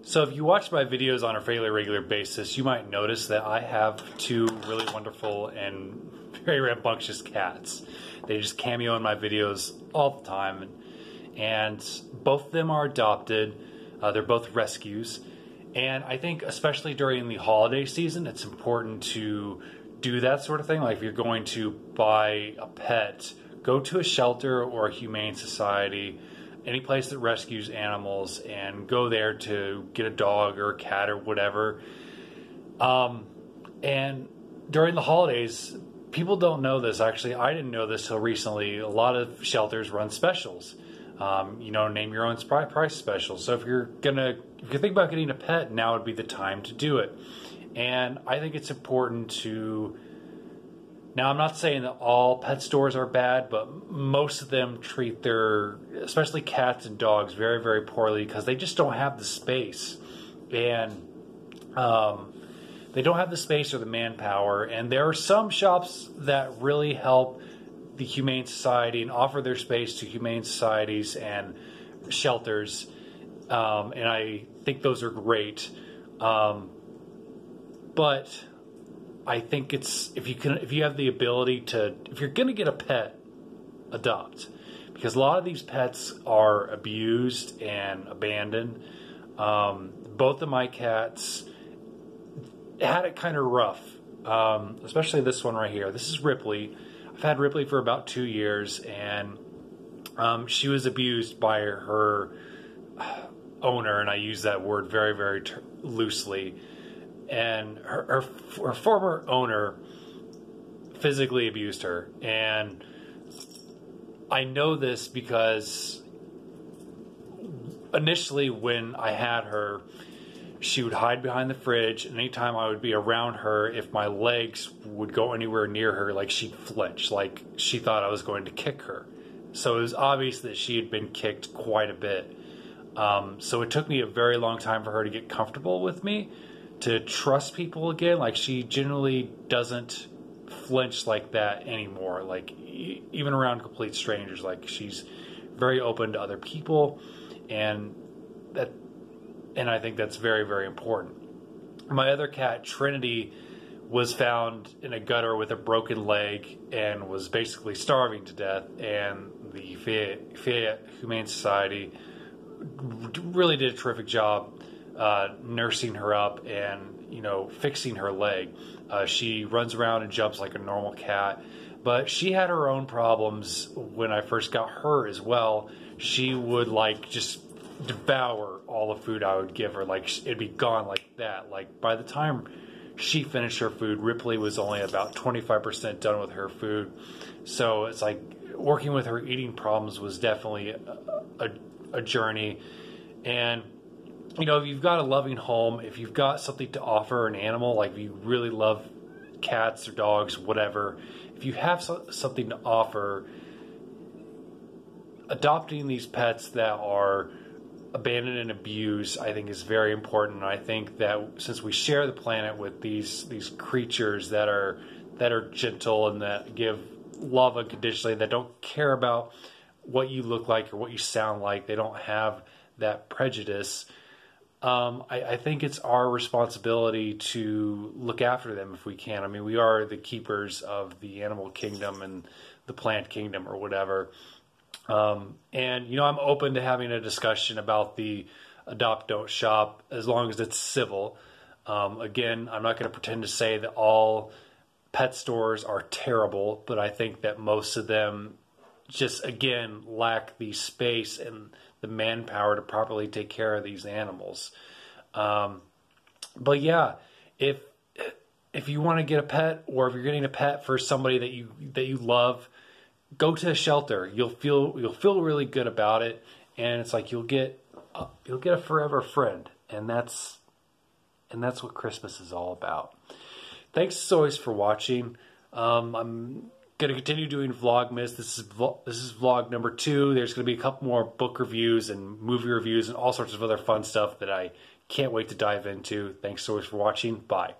So if you watch my videos on a fairly regular basis, you might notice that I have two really wonderful and very rambunctious cats. They just cameo in my videos all the time, and both of them are adopted. They're both rescues, and I think especially during the holiday season, it's important to do that sort of thing. Like if you're going to buy a pet, go to a shelter or a humane society, any place that rescues animals, and go there to get a dog or a cat or whatever. And during the holidays, people don't know this. Actually, I didn't know this till recently. A lot of shelters run specials. Name your own price specials. So if you're thinking about getting a pet, now would be the time to do it. And I think it's important to. Now, I'm not saying that all pet stores are bad, but most of them treat their, especially cats and dogs, very, very poorly because they just don't have the space. And they don't have the space or the manpower. And there are some shops that really help the Humane Society and offer their space to humane societies and shelters. And I think those are great. But I think it's if you have the ability to, if you're going to get a pet, adopt, because a lot of these pets are abused and abandoned. Both of my cats had it kind of rough, especially this one right here. This is Ripley. I've had Ripley for about 2 years, and she was abused by her owner, and I use that word very, very loosely. And her former owner physically abused her. And I know this because initially when I had her, she would hide behind the fridge. And anytime I would be around her, if my legs would go anywhere near her, like she'd flinch, like she thought I was going to kick her. So it was obvious that she had been kicked quite a bit. So it took me a very long time for her to get comfortable with me, to trust people again. Like she generally doesn't flinch like that anymore. Like even around complete strangers, like she's very open to other people, and I think that's very, very important. My other cat, Trinity, was found in a gutter with a broken leg and was basically starving to death. And the Fayette Humane Society really did a terrific job nursing her up and, fixing her leg. She runs around and jumps like a normal cat, but she had her own problems when I first got her as well. She would just devour all the food I would give her. Like it'd be gone like that. Like by the time she finished her food, Ripley was only about 25% done with her food. So it's like working with her eating problems was definitely a journey. And if you've got a loving home, if you've got something to offer an animal, like if you really love cats or dogs, whatever, if you have something to offer, adopting these pets that are abandoned and abused, I think is very important. And I think that since we share the planet with these creatures that are gentle and that give love unconditionally, that don't care about what you look like or what you sound like, they don't have that prejudice. I think it's our responsibility to look after them if we can. I mean, we are the keepers of the animal kingdom and the plant kingdom or whatever. And I'm open to having a discussion about the adopt, don't shop, as long as it's civil. Again, I'm not going to pretend to say that all pet stores are terrible, but I think that most of them just, again, lack the space and the manpower to properly take care of these animals. But yeah, if you want to get a pet, or if you're getting a pet for somebody that you love, go to a shelter. You'll feel really good about it, and it's like you'll get a forever friend, and that's what Christmas is all about. Thanks as always for watching. I'm going to continue doing Vlogmas. This is vlog number 2. There's going to be a couple more book reviews and movie reviews and all sorts of other fun stuff that I can't wait to dive into. Thanks so much for watching. Bye.